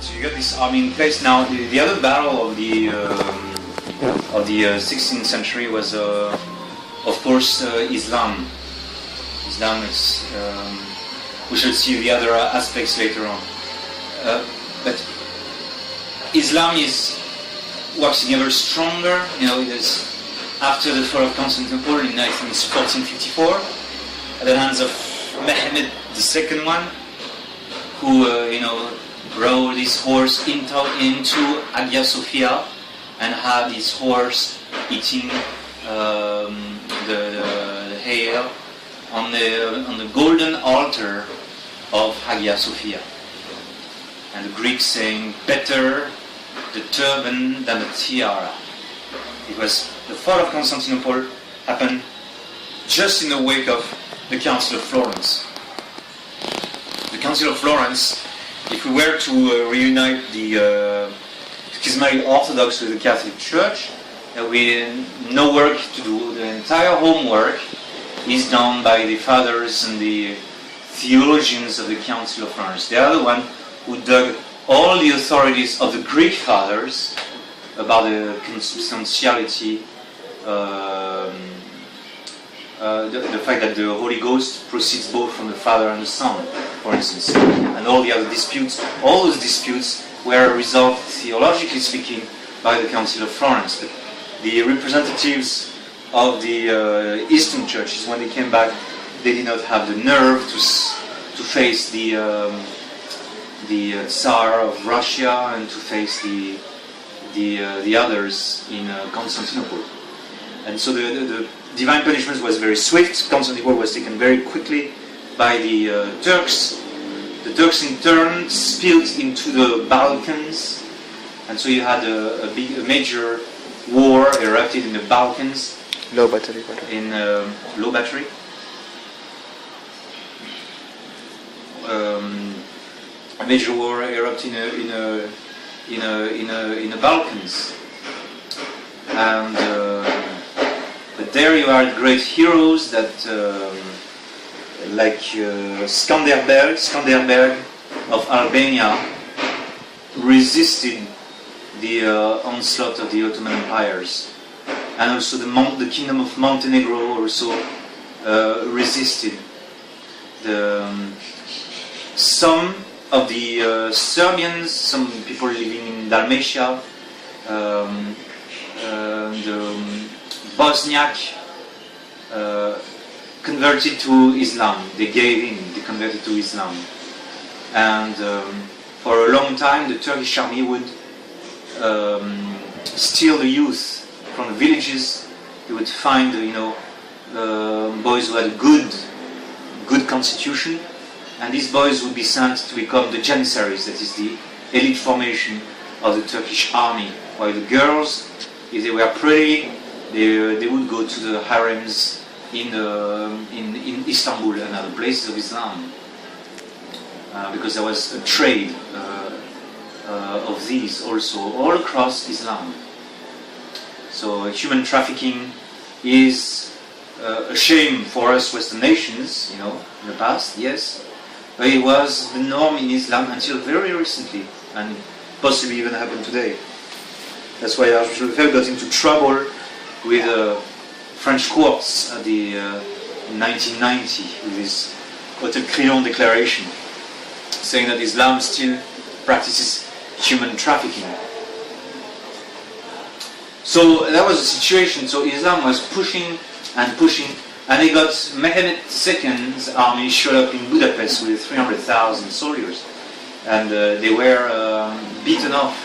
So you got this army in place. Now the other battle of the 16th century was, of course, Islam. Islam is. We shall see the other aspects later on. But Islam is waxing ever stronger. You know, it is after the fall of Constantinople in 1454, at the hands of Mehmed II, who rode his horse into Hagia Sophia and had his horse eating the hair on the golden altar of Hagia Sophia. And the Greeks saying, better the turban than the tiara. It was the fall of Constantinople happened just in the wake of the Council of Florence. The Council of Florence, if we were to reunite the schismatic Orthodox with the Catholic Church, we no work to do. The entire homework is done by the fathers and the theologians of the Council of Florence. They are the one who dug all the authorities of the Greek fathers about the consubstantiality, the fact that the Holy Ghost proceeds both from the Father and the Son, for instance, and all the other disputes. All those disputes were resolved, theologically speaking, by the Council of Florence. But the representatives of the Eastern churches, when they came back, they did not have the nerve to face the Tsar of Russia and to face the others in Constantinople. And so the divine punishment was very swift. Constantinople was taken very quickly by the Turks. The Turks in turn spilled into the Balkans, and so you had a major war erupted in the Balkans. Low battery. In low battery. A major war erupted in the Balkans, and but there you are great heroes that like Skanderberg of Albania resisted the onslaught of the Ottoman empires, and also the kingdom of Montenegro also resisted some of the Serbians, some people living in Dalmatia, the Bosniak converted to Islam. They gave in, they converted to Islam. And for a long time the Turkish army would steal the youth from the villages. They would find boys who had a good constitution, and these boys would be sent to become the Janissaries, that is the elite formation of the Turkish army, while the girls, if they were pretty, they would go to the harems in Istanbul and other places of Islam, because there was a trade of these also all across Islam. So human trafficking is a shame for us Western nations, in the past, yes, but it was the norm in Islam until very recently, and possibly even happen today. That's why Archbishop Lefebvre got into trouble with French courts at the 1990 with his Hotel Crillon declaration, saying that Islam still practices human trafficking. So that was the situation. So Islam was pushing, and they got Mehmed II's army showed up in Budapest with 300,000 soldiers, and they were beaten off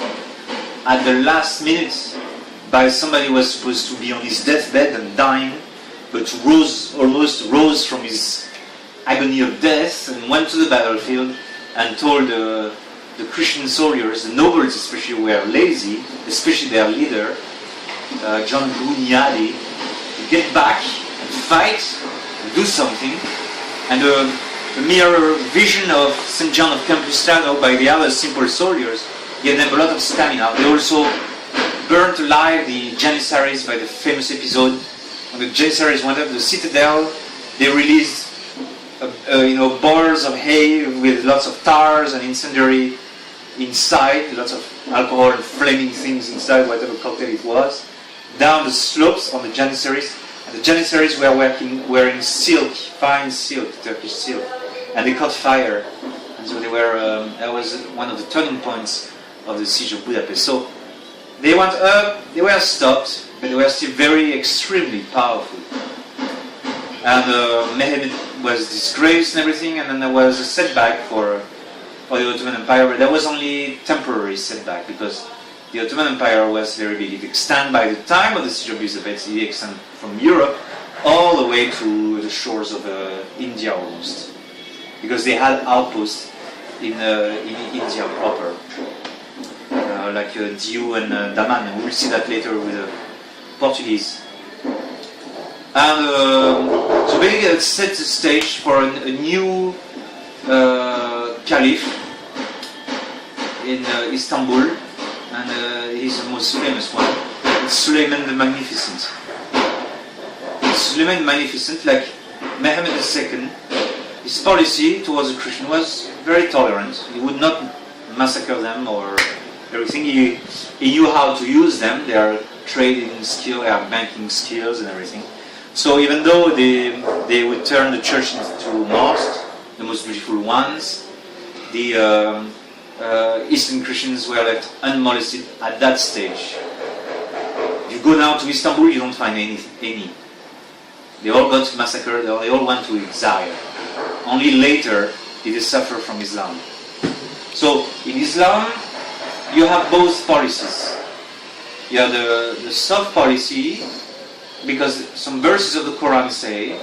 at the last minute by somebody who was supposed to be on his deathbed and dying, but almost rose from his agony of death and went to the battlefield and told the Christian soldiers, the nobles especially, were lazy, especially their leader, John Bruniadi, to get back and fight and do something. And the mere vision of St. John of Compostela by the other simple soldiers gave them a lot of stamina. They also burnt alive the Janissaries by the famous episode when the Janissaries went up the citadel. They released balls of hay with lots of tars and incendiary inside, lots of alcohol and flaming things inside, whatever cocktail it was, down the slopes on the Janissaries. And the Janissaries were wearing silk, fine silk, Turkish silk, and they caught fire. And so they were, that was one of the turning points of the siege of Budapest. So they went up, they were stopped, but they were still very extremely powerful. And Mehmed was disgraced and everything, and then there was a setback for the Ottoman Empire, but that was only temporary setback, because the Ottoman Empire was very big. It extended by the time of the siege of Budapest, it extended from Europe all the way to the shores of India almost, because they had outposts in India proper, like Diu and Daman, and we will see that later with the Portuguese. And so basically it set the stage for a new caliph in Istanbul, and he's the most famous one. It's Suleiman the Magnificent. Suleiman the Magnificent, like Mehmed II, his policy towards the Christian was very tolerant. He would not massacre them or everything. He knew how to use them. Their trading skill, their banking skills and everything. So even though they would turn the church into mosques, the most beautiful ones, the Eastern Christians were left unmolested at that stage. If you go now to Istanbul, you don't find any. They all got massacred, they all went to exile. Only later did they suffer from Islam. So in Islam, you have both policies. You have the soft policy, because some verses of the Quran say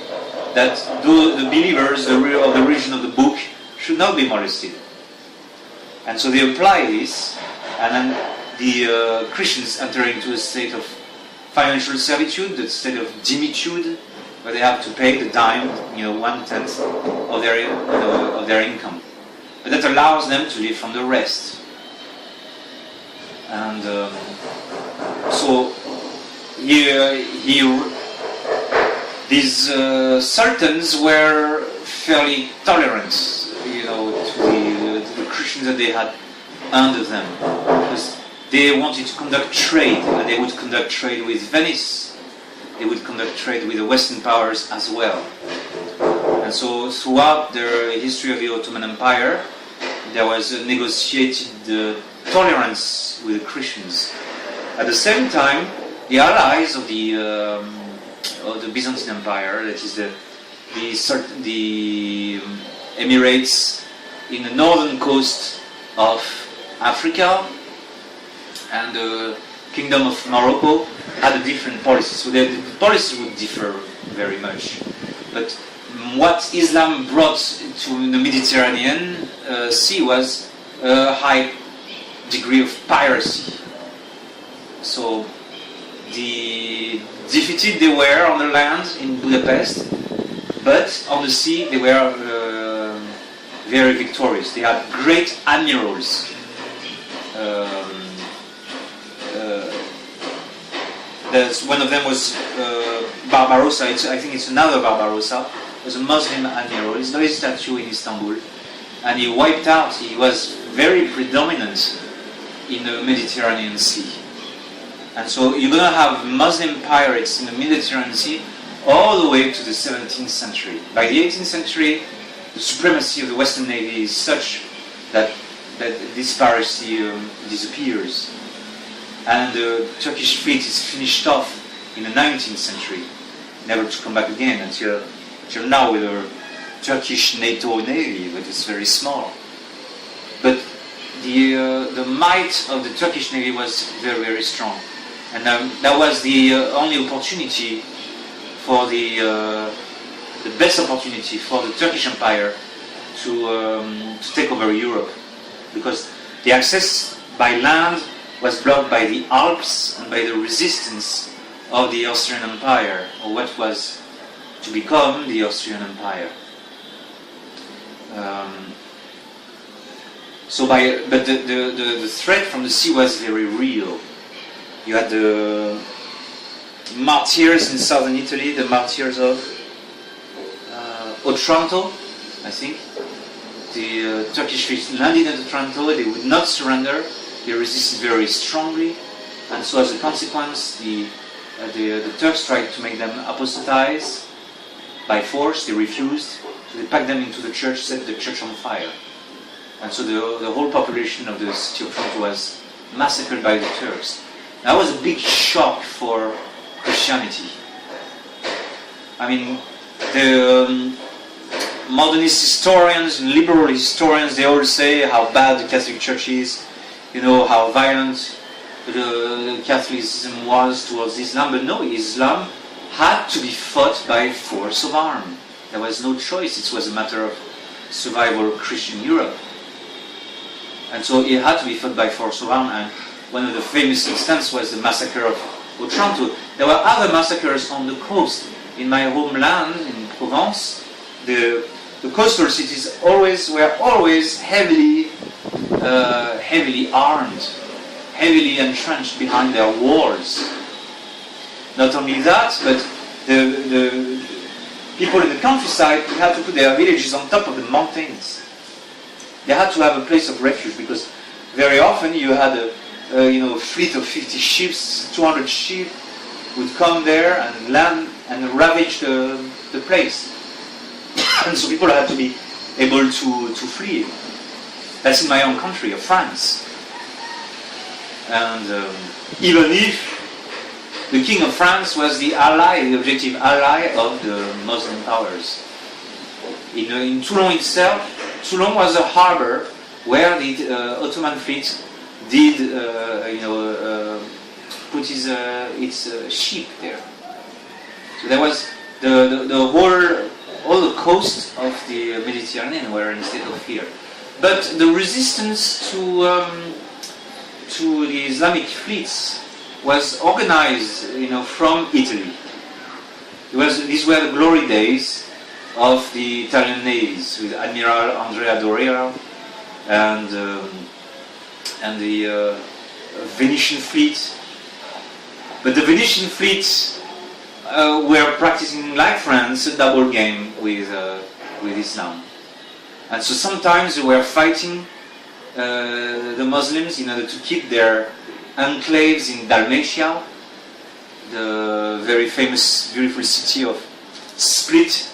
that the believers of the religion of the book should not be molested. And so they apply this, and then the Christians enter into a state of financial servitude, the state of dimitude, where they have to pay the dime, 1/10 of their income. But that allows them to live from the rest. And so these sultans were fairly tolerant, to the Christians that they had under them, because they wanted to conduct trade, and they would conduct trade with Venice. They would conduct trade with the Western powers as well. And so throughout the history of the Ottoman Empire, there was a negotiated tolerance with the Christians. At the same time, the allies of the Byzantine Empire, that is the Emirates in the northern coast of Africa and the Kingdom of Morocco, had a different policy. So the policies would differ very much. But what Islam brought to the Mediterranean Sea was a high degree of piracy. So the defeated they were on the land in Budapest, but on the sea they were very victorious. They had great admirals. One of them was Barbarossa. I think it's another Barbarossa. It was a Muslim admiral. He's got his statue in Istanbul, and he wiped out. He was very predominant in the Mediterranean Sea. And so you're going to have Muslim pirates in the Mediterranean Sea all the way to the 17th century. By the 18th century, the supremacy of the Western Navy is such that this piracy disappears. And the Turkish fleet is finished off in the 19th century, never to come back again until now with a Turkish NATO Navy, but it's very small. But the might of the Turkish Navy was very, very strong. And that was the only opportunity for the best opportunity for the Turkish Empire to take over Europe, because the access by land was blocked by the Alps and by the resistance of the Austrian Empire, or what was to become the Austrian Empire. But the threat from the sea was very real. You had the martyrs in southern Italy, the martyrs of Otranto, I think. the Turkish fleet landed at Otranto, they would not surrender. They resisted very strongly, and so as a consequence, the Turks tried to make them apostatize by force. They refused, so they packed them into the church, set the church on fire, and so the whole population of the city of Otranto was massacred by the Turks. That was a big shock for Christianity. I mean, the modernist historians and liberal historians, they all say how bad the Catholic Church is, how violent the Catholicism was towards Islam. But no, Islam had to be fought by force of arm. There was no choice. It was a matter of survival of Christian Europe. And so it had to be fought by force of arm. And one of the famous instances was the massacre of Otranto. There were other massacres on the coast. In my homeland, in Provence, the coastal cities were always heavily armed, heavily entrenched behind their walls. Not only that, but the people in the countryside had to put their villages on top of the mountains. They had to have a place of refuge, because very often you had a fleet of 50 ships, 200 ships would come there and land and ravage the place. And so people had to be able to flee. That's in my own country, of France. And even if the King of France was the objective ally of the Muslim powers. In Toulon itself, Toulon was a harbor where the Ottoman fleet did, put its ship there. So there was all the coast of the Mediterranean were in a state of fear. But the resistance to the Islamic fleets was organized, from Italy. These were the glory days of the Italian navies, with Admiral Andrea Doria and the Venetian fleet. But the Venetian fleet were practicing, like France, a double game with Islam. And so sometimes they were fighting the Muslims in order to keep their enclaves in Dalmatia, the very famous, beautiful city of Split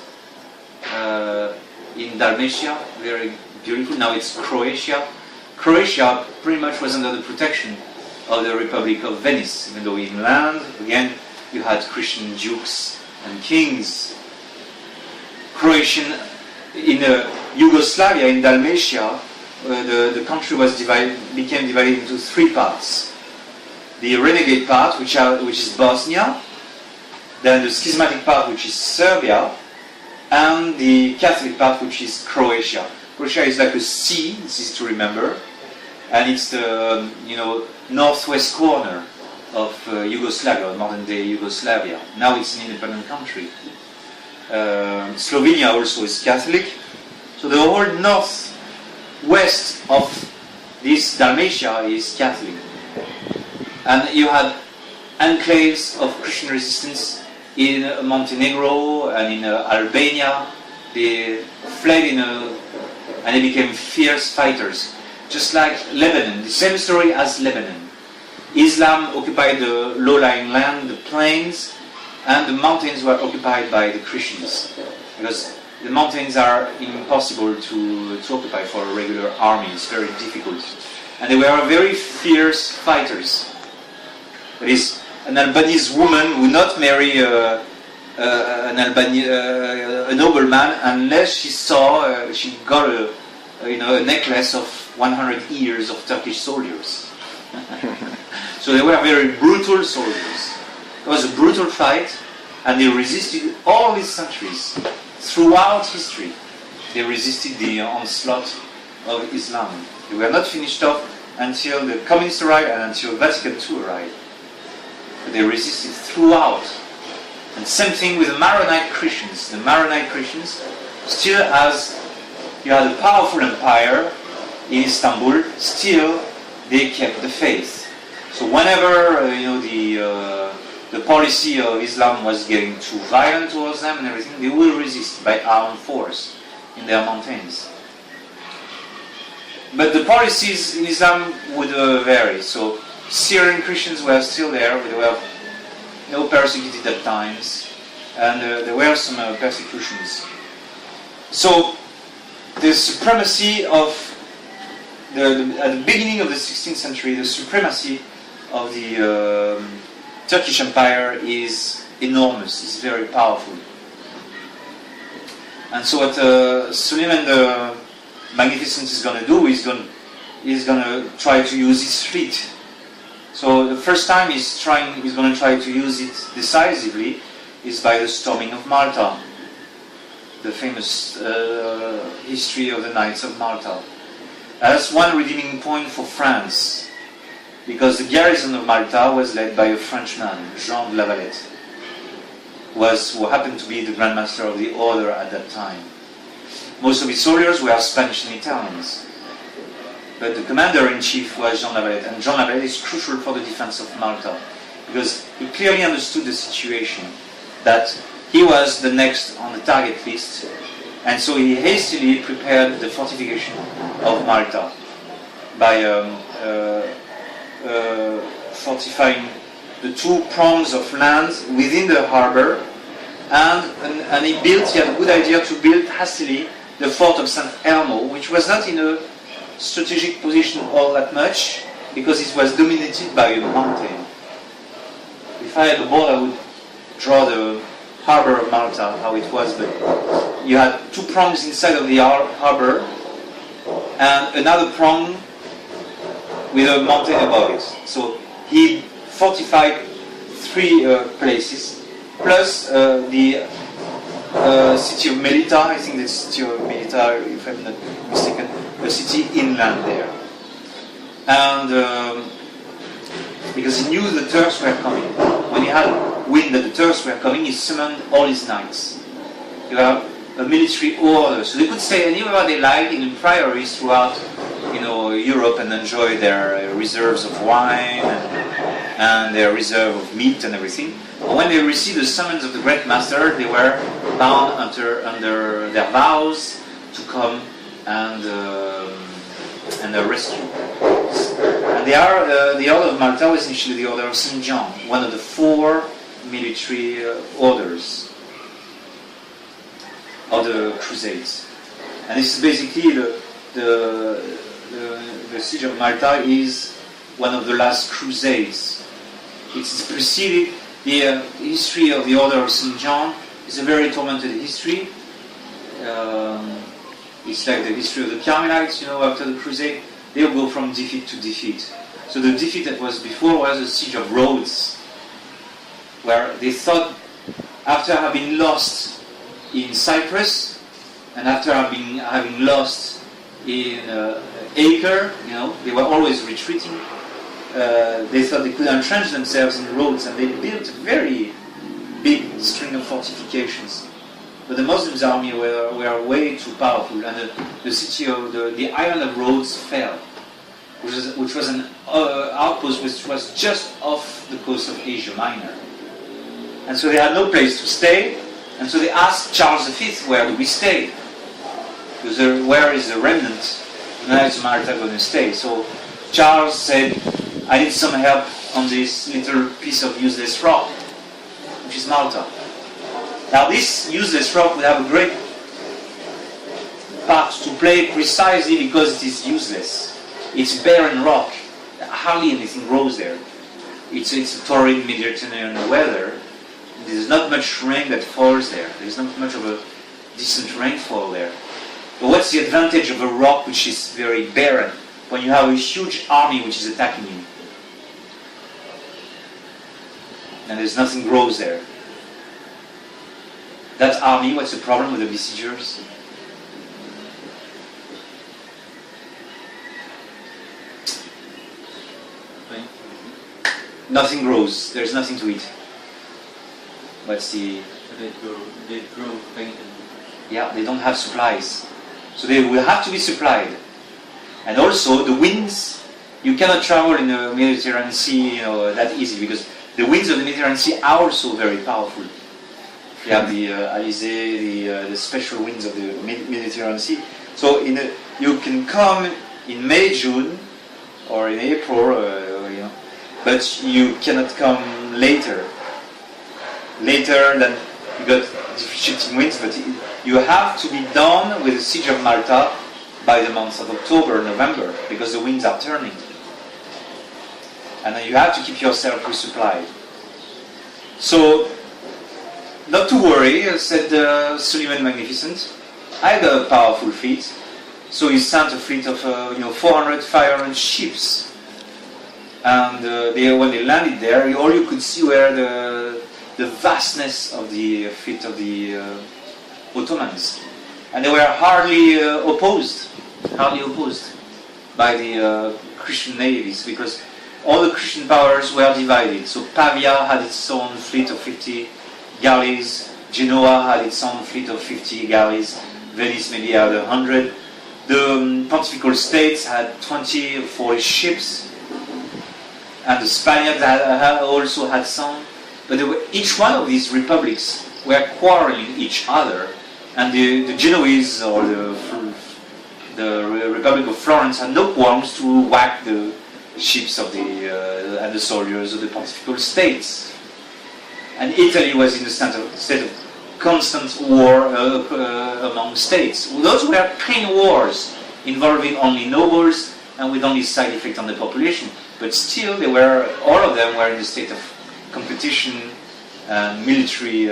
in Dalmatia, very beautiful. Now it's Croatia. Croatia pretty much was under the protection of the Republic of Venice, even though inland, again, you had Christian dukes and kings. Croatian, in Yugoslavia, in Dalmatia, the country became divided into three parts. The renegade part, which is Bosnia, then the schismatic part, which is Serbia, and the Catholic part, which is Croatia. Croatia is like a C, this is to remember, and it's the northwest corner of Yugoslavia, modern-day Yugoslavia. Now it's an independent country. Slovenia also is Catholic. So the whole northwest of this Dalmatia is Catholic. And you had enclaves of Christian resistance in Montenegro and in Albania. They fled and they became fierce fighters. Just like Lebanon, the same story as Lebanon. Islam occupied the low-lying land, the plains, and the mountains were occupied by the Christians. Because the mountains are impossible to occupy for a regular army, it's very difficult. And they were very fierce fighters. That is, an Albanese woman would not marry a nobleman unless she got a necklace of 100 ears of Turkish soldiers. So they were very brutal soldiers. It was a brutal fight, and they resisted all these centuries. Throughout history, they resisted the onslaught of Islam. They were not finished off until the communists arrived and until Vatican II arrived. But they resisted throughout. And same thing with the Maronite Christians. The Maronite Christians, still as you had a powerful empire in Istanbul, still they kept the faith. So whenever the policy of Islam was getting too violent towards them and everything, they will resist by armed force in their mountains. But the policies in Islam would vary. So Syrian Christians were still there, but they were persecuted at times, and there were some persecutions. So the supremacy of at the beginning of the 16th century, the supremacy of the Turkish Empire is enormous, it's very powerful. And so what Suleiman the Magnificent is going to do is going to try to use his fleet. So the first time he's going to try to use it decisively is by the storming of Malta, the famous history of the Knights of Malta. That's one redeeming point for France, because the garrison of Malta was led by a Frenchman, Jean de la Valette, who happened to be the Grand Master of the Order at that time. Most of his soldiers were Spanish and Italians, but the commander-in-chief was Jean de la Valette, and Jean de la Valette is crucial for the defense of Malta, because he clearly understood the situation, that he was the next on the target list, and so he hastily prepared the fortification of Malta by fortifying the two prongs of land within the harbor, and he had a good idea to build hastily the fort of St. Elmo, which was not in a strategic position all that much, because it was dominated by a mountain. If I had a board, I would draw the harbor of Malta, how it was, but you had two prongs inside of the harbor, and another prong with a mountain above it. So he fortified three places, plus the city of Melita, I think the city of Melita, if I'm not mistaken, a city inland there. And because he knew the Turks were coming. When he had wind that the Turks were coming, he summoned all his knights. You have a military order, so they could stay anywhere they liked in the priories throughout, Europe, and enjoy their reserves of wine and their reserve of meat and everything. But when they received the summons of the Great Master, they were bound under their vows to come and rescue. And the Order of Malta was initially the Order of St. John, one of the four military orders of the Crusades. And this is basically the siege of Malta is one of the last Crusades. It's preceded. The history of the Order of St. John is a very tormented history. It's like the history of the Carmelites, after the Crusade. They will go from defeat to defeat. So the defeat that was before was the siege of Rhodes, where they thought, after having lost in Cyprus, and after having lost in Acre, they were always retreating. They thought they could entrench themselves in Rhodes, and they built a very big string of fortifications. But the Muslims' army were way too powerful, and the city of the island of Rhodes fell, which was an outpost which was just off the coast of Asia Minor. And so they had no place to stay, and so they asked Charles V, where do we stay? Because where is the remnant? The Knights of Malta going to stay? So Charles said, I need some help on this little piece of useless rock, which is Malta. Now this useless rock would have a great part to play precisely because it is useless. It's barren rock. Hardly anything grows there. It's a torrid Mediterranean weather. There's not much rain that falls there. There's not much of a decent rainfall there. But what's the advantage of a rock which is very barren when you have a huge army which is attacking you? And there's nothing grows there. That army, what's the problem with the besiegers? Nothing grows. There's nothing to eat. What's the... They grow paint. Yeah, they don't have supplies. So they will have to be supplied. And also the winds, you cannot travel in the Mediterranean Sea that easy, because the winds of the Mediterranean Sea are also very powerful. You have the Alizé, the special winds of the Mediterranean Sea. So you can come in May, June, or in April, but you cannot come later. Later than you got shifting winds, but you have to be done with the siege of Malta by the months of October, November, because the winds are turning. And then you have to keep yourself resupplied. So, not to worry, said Suleiman Magnificent. I had a powerful fleet, so he sent a fleet of 400, 500 ships. And when they landed there, all you could see were the vastness of the fleet of the Ottomans. And they were hardly opposed by the Christian navies, because all the Christian powers were divided. So Pavia had its own fleet of 50 galleys, Genoa had its own fleet of 50 galleys, Venice maybe had 100. The Pontifical States had 20 or 40 ships, and the Spaniards also had some. But each one of these republics were quarreling each other, and the Genoese or the Republic of Florence had no qualms to whack the ships of and the soldiers of the Pontifical States. And Italy was in a state of constant war among states. Those were clean wars involving only nobles and with only side effect on the population. But still, all of them were in a state of competition and military,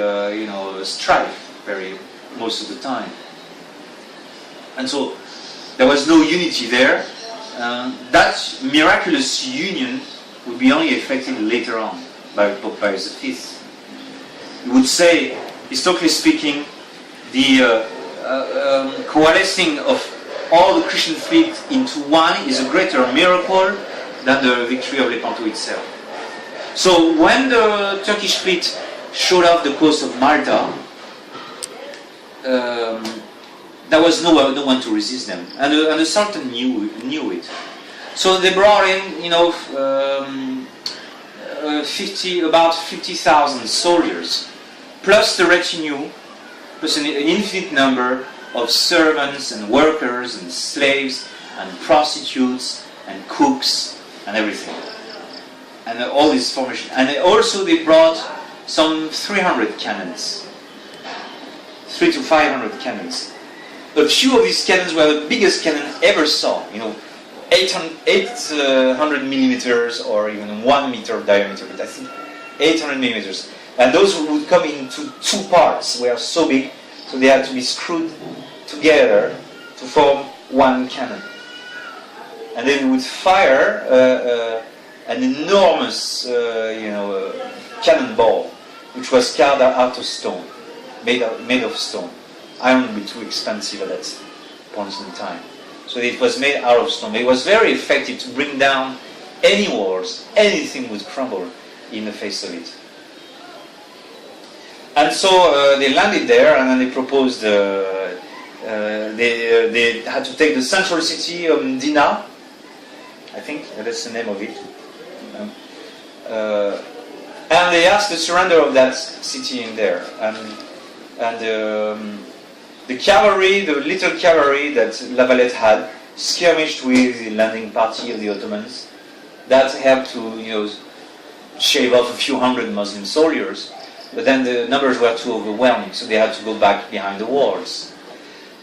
strife most of the time. And so there was no unity there. That miraculous union would be only effected later on by Pope Pius V. You would say, historically speaking, the coalescing of all the Christian fleet into one is a greater miracle than the victory of Lepanto itself. So when the Turkish fleet showed off the coast of Malta, there was no one to resist them, and the Sultan knew it. So they brought in, about 50,000 soldiers, plus the retinue, plus an infinite number of servants and workers and slaves and prostitutes and cooks and everything, and all this formation. And also they brought some 300 cannons, 300 to 500 cannons. A few of these cannons were the biggest cannon ever saw, 800 millimeters or even 1 meter diameter, but I think 800 millimeters. And those would come into two parts, were so big, so they had to be screwed together to form one cannon. And then we would fire an enormous, cannonball, which was carved out of stone, made of stone. Iron would be too expensive at that point in time. So it was made out of stone. It was very effective to bring down any walls. Anything would crumble in the face of it. And so they landed there, and then they proposed, they had to take the central city of Medina, I think that's the name of it. And they asked the surrender of that city in there. And the cavalry, the little cavalry that Lavalette had, skirmished with the landing party of the Ottomans. That helped to, shave off a few hundred Muslim soldiers. But then the numbers were too overwhelming, so they had to go back behind the walls.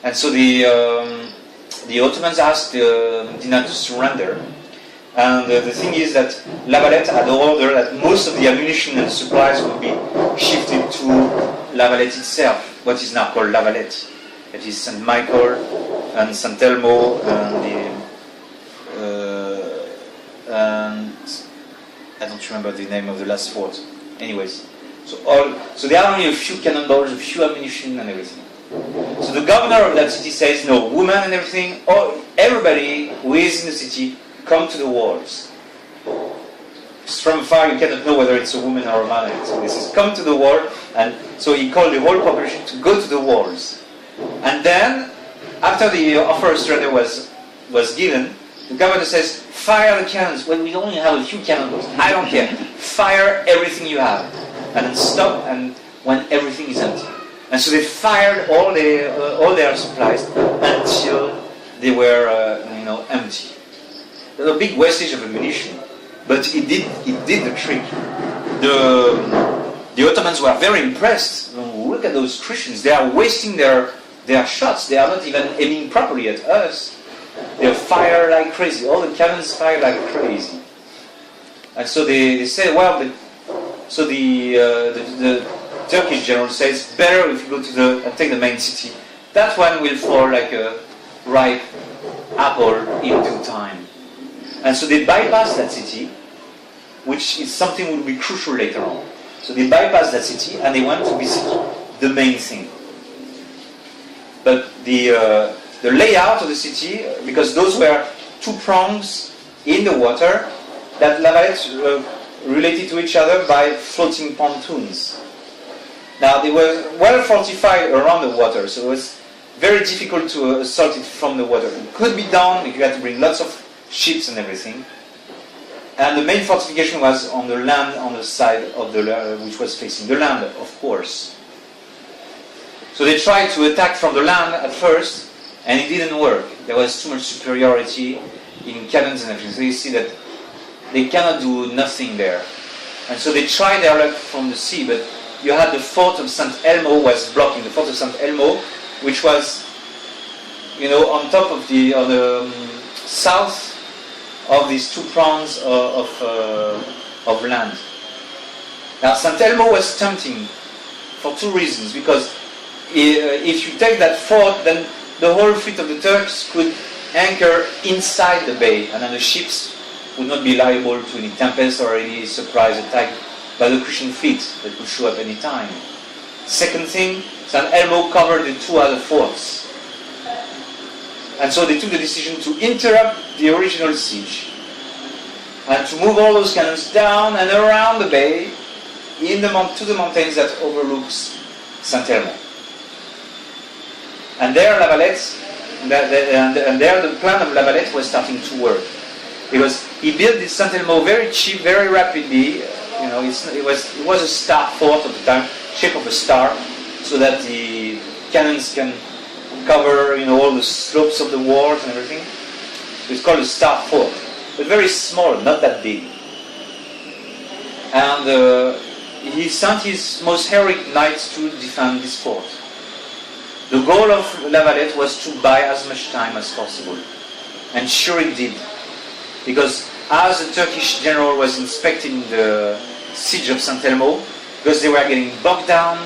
And so the Ottomans asked Medina to surrender. And the thing is that Lavalette had ordered that most of the ammunition and supplies would be shifted to Lavalette itself, what is now called Lavalette. It is St. Michael and St. Elmo and I don't remember the name of the last fort. Anyways, so there are only a few cannonballs, a few ammunition and everything. So the governor of that city says, no, women and everything, everybody who is in the city, come to the walls. From far you cannot know whether it's a woman or a man. So he says, come to the wall. And so he called the whole population to go to the walls. And then, after the offer of surrender was given, the governor says, fire the cannons. Well, we only have a few cannons. I don't care. Fire everything you have. And then stop and when everything is empty. And so they fired all their supplies until they were empty. There was a big wastage of ammunition, but it did the trick. The Ottomans were very impressed. Look at those Christians, they are wasting their shots, they are not even aiming properly at us. They fire like crazy, all the cannons fire like crazy. And so they say, well, so the Turkish general says, better if you go to and take the main city. That one will fall like a ripe apple in due time. And so they bypass that city, which is something will be crucial later on. So they bypass that city and they want to besiege the main thing. But the layout of the city, because those were two prongs in the water that La Valette related to each other by floating pontoons. Now they were well fortified around the water, so it was very difficult to assault it from the water. It could be done if you had to bring lots of ships and everything. And the main fortification was on the land, on the side of which was facing the land, of course. So they tried to attack from the land at first, and it didn't work. There was too much superiority in cannons and everything. So you see that they cannot do nothing there. And so they tried their luck from the sea, but you had the fort of St. Elmo was blocking. The fort of St. Elmo, which was, on top of on the south of these two prongs of land. Now, St. Elmo was tempting for two reasons. Because if you take that fort, then the whole fleet of the Turks could anchor inside the bay, and then the ships would not be liable to any tempest or any surprise attack by the Christian fleet that could show up any time. Second thing, St. Elmo covered the two other forts. And so they took the decision to interrupt the original siege and to move all those cannons down and around the bay to the mountains that overlooks St. Elmo. And there La Valette, and there the plan of La Valette was starting to work. Because he built this St. Elmo very cheap, very rapidly. It was a star fort at the time, shape of a star, so that the cannons can cover all the slopes of the walls and everything. It's called a star fort, but very small, not that big. And he sent his most heroic knights to defend this fort. The goal of La Valette was to buy as much time as possible, and sure it did, because as the Turkish general was inspecting the siege of St. Elmo, because they were getting bogged down,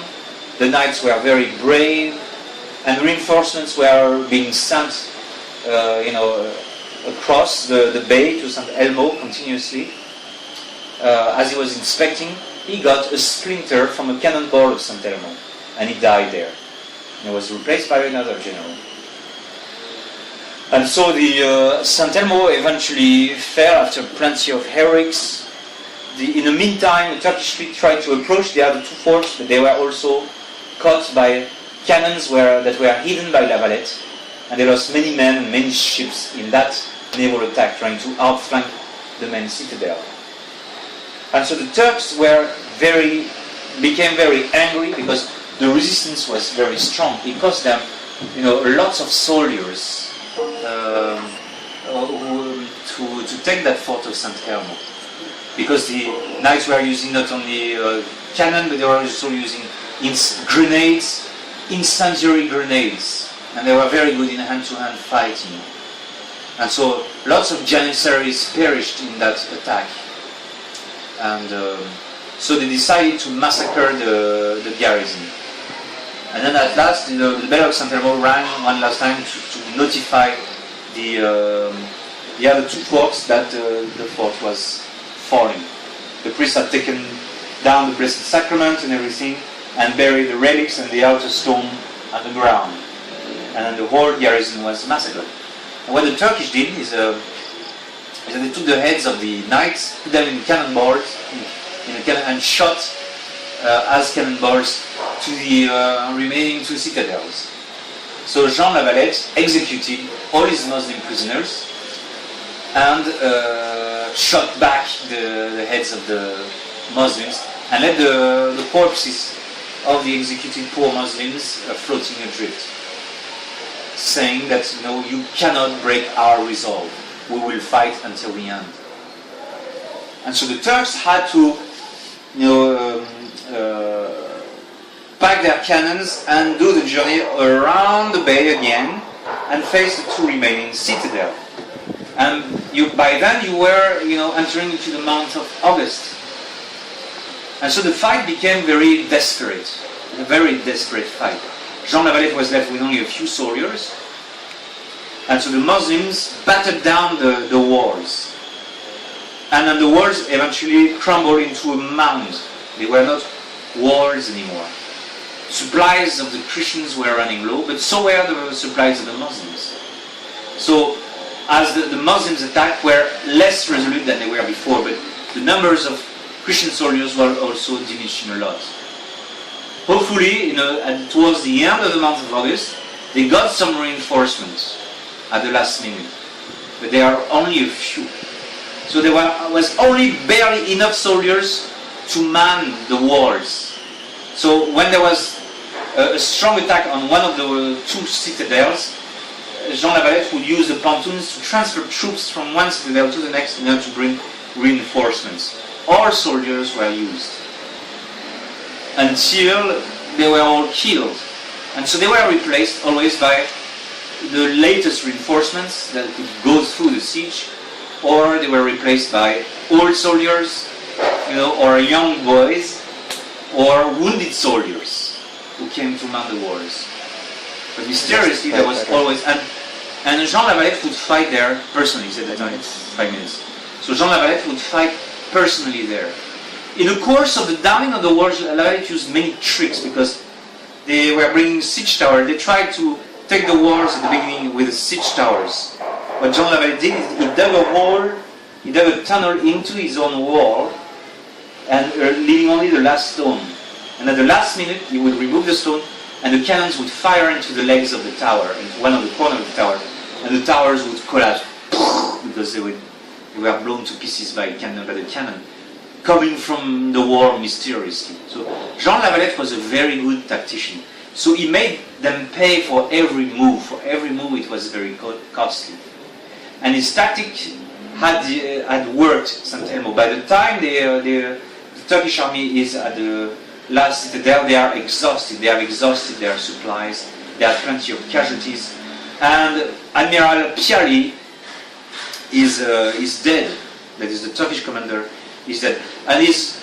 the knights were very brave, and reinforcements were being sent, across the bay to St. Elmo continuously. As he was inspecting, he got a splinter from a cannonball of St. Elmo, and he died there. And he was replaced by another general. And so the St. Elmo eventually fell after plenty of heroics. In the meantime, the Turkish fleet tried to approach the other two forts, but they were also caught by cannons that were hidden by La Valette, and they lost many men and many ships in that naval attack, trying to outflank the main citadel. And so the Turks became very angry because the resistance was very strong. It cost them, lots of soldiers to take that fort of St. Elmo, because the knights were using not only cannon, but they were also using grenades, incendiary grenades, and they were very good in hand-to-hand fighting. And so lots of Janissaries perished in that attack. And so they decided to massacre the garrison. And then at last, the bell of St. Elmo rang one last time to notify the other two forts that the fort was falling. The priests had taken down the Blessed Sacrament and everything, and buried the relics and the outer stone on the ground. And then the whole garrison was massacred. And what the Turkish did is that they took the heads of the knights, put them in cannonballs, and shot as cannonballs to the remaining two citadels. So Jean La Valette executed all his Muslim prisoners and shot back the heads of the Muslims and let the corpses of the executed poor Muslims floating adrift. saying that you cannot break our resolve. We will fight until the end. And so the Turks had to pack their cannons and do the journey around the bay again and face the two remaining citadels. And by then you were entering into the month of August. And so the fight became very desperate, a very desperate fight. Jean Lavalette was left with only a few soldiers, and so the Muslims battered down the walls. And then the walls eventually crumbled into a mound. They were not walls anymore. Supplies of the Christians were running low, but so were the supplies of the Muslims. So as the Muslims' attack were less resolute than they were before, but the numbers of Christian soldiers were also diminishing a lot. Hopefully, towards the end of the month of August, they got some reinforcements at the last minute, but there are only a few. So there was only barely enough soldiers to man the walls. So when there was a strong attack on one of the two citadels, Jean Lavalette would use the pontoons to transfer troops from one citadel to the next in order to bring reinforcements. All soldiers were used until they were all killed. And so they were replaced always by the latest reinforcements that could go through the siege, or they were replaced by old soldiers, or young boys, or wounded soldiers who came to man the walls. But mysteriously there was always, and Jean Lavalette would fight there personally. He said that time, 5 minutes. So Jean Lavalette would fight personally there. In the course of the downing of the walls, Lavalette used many tricks because they were bringing siege towers. They tried to take the walls at the beginning with the siege towers. What Jean Lavalette did is he dug a hole, he dug a tunnel into his own wall, and leaving only the last stone. And at the last minute, he would remove the stone, and the cannons would fire into the legs of the tower, into one of the corners of the tower, and the towers would collapse because they were blown to pieces by the cannon coming from the wall mysteriously. So Jean Lavalette was a very good tactician. So he made them pay for every move. For every move, it was very costly. And his tactic had worked, St. Elmo. By the time the Turkish army is at the last citadel, they are exhausted. They have exhausted their supplies. They have plenty of casualties. And Admiral Piali is dead. That is the Turkish commander is dead. And is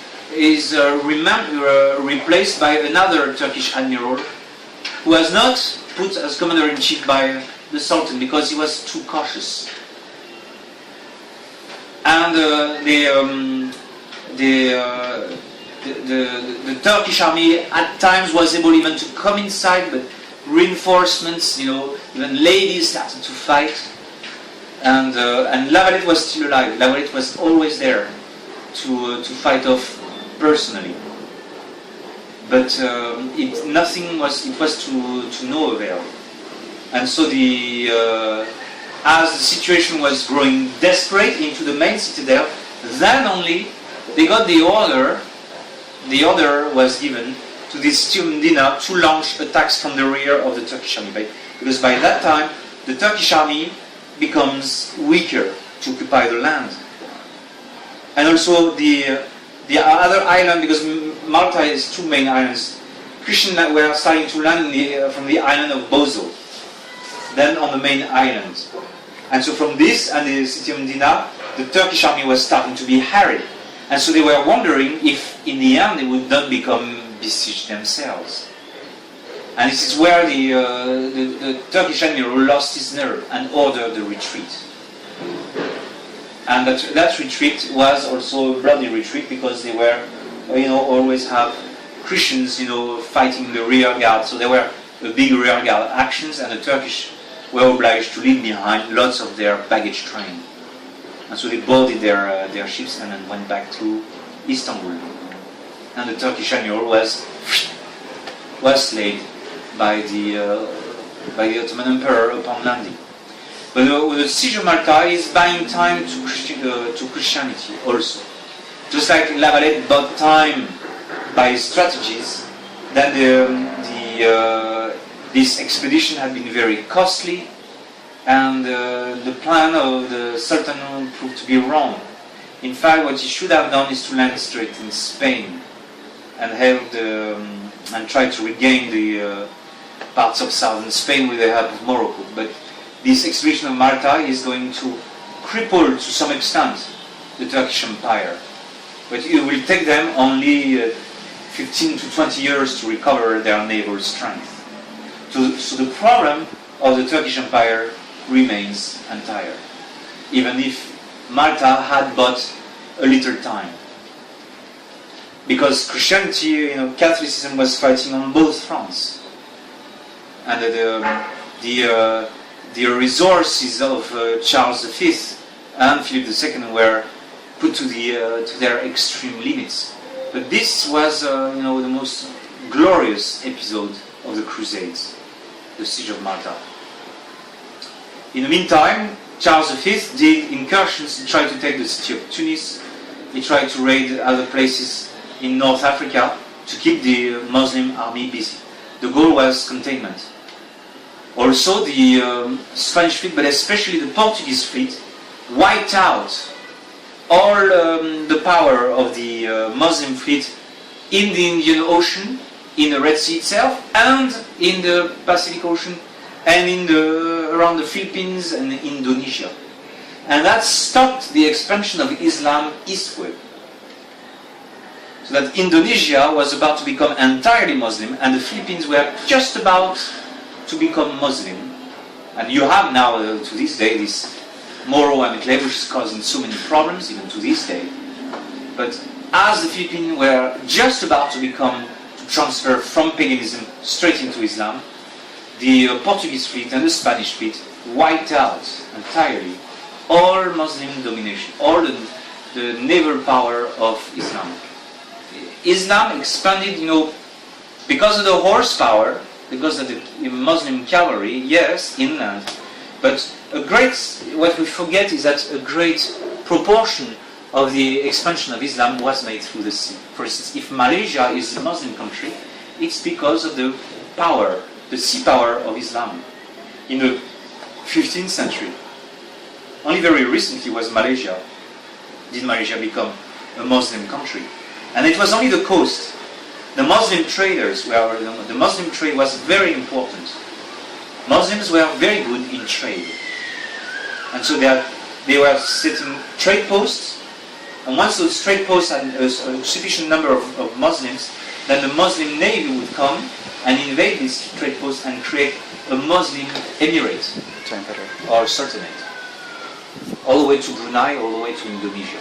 replaced by another Turkish admiral who was not put as commander-in-chief by the Sultan because he was too cautious. And the Turkish army at times was able even to come inside, but reinforcements, even ladies started to fight. And Lavalette was still alive. Lavalette was always there to fight off personally. But it was to no avail. And so as the situation was growing desperate into the main citadel, then only they got the order was given to this Tiumdina to launch attacks from the rear of the Turkish army. Because by that time, the Turkish army becomes weaker to occupy the land. And also the other island, because Malta has two main islands, Christians were starting to land from the island of Bozo, then on the main island. And so from this and the city of Medina, the Turkish army was starting to be harried. And so they were wondering if in the end they would not become besieged themselves. And this is where the Turkish admiral lost his nerve and ordered the retreat. And that retreat was also a bloody retreat because they were, always have Christians, fighting the rear guard. So there were a big rear guard actions, and the Turkish were obliged to leave behind lots of their baggage train. And so they boarded their ships and then went back to Istanbul. And the Turkish admiral was slain by the Ottoman Emperor upon landing. But the siege of Malta is buying time to Christianity also. Just like Lavalette bought time by strategies, then This expedition had been very costly, and the plan of the Sultan proved to be wrong. In fact, what he should have done is to land straight in Spain and and try to regain the parts of southern Spain with the help of Morocco. But this expedition of Malta is going to cripple to some extent the Turkish Empire. But it will take them only 15 to 20 years to recover their naval strength. So the problem of the Turkish Empire remains entire, even if Malta had but a little time. Because Christianity, Catholicism was fighting on both fronts. And the resources of Charles V and Philip II were put to their extreme limits. But this was, the most glorious episode of the Crusades, the Siege of Malta. In the meantime, Charles V did incursions. He tried to take the city of Tunis. He tried to raid other places in North Africa to keep the Muslim army busy. The goal was containment. Also, the Spanish fleet, but especially the Portuguese fleet, wiped out all the power of the Muslim fleet in the Indian Ocean, in the Red Sea itself, and in the Pacific Ocean, and around the Philippines and Indonesia. And that stopped the expansion of Islam eastward. So that Indonesia was about to become entirely Muslim, and the Philippines were just about to become Muslim. And you have now, to this day, this Moro enclave, which is causing so many problems, even to this day. But as the Philippines were just about to transfer from paganism straight into Islam, the Portuguese fleet and the Spanish fleet wiped out entirely all Muslim domination, all the naval power of Islam. Islam expanded, because of the horsepower, because of the Muslim cavalry, yes, inland. But what we forget is that a great proportion of the expansion of Islam was made through the sea. For instance, if Malaysia is a Muslim country, it's because of the power, the sea power of Islam. In the 15th century, only very recently did Malaysia become a Muslim country. And it was only the coast. The Muslim trade was very important. Muslims were very good in trade. And so they were setting trade posts, and once those trade posts had a sufficient number of Muslims, then the Muslim navy would come and invade these trade posts and create a Muslim emirate or sultanate, all the way to Brunei, all the way to Indonesia.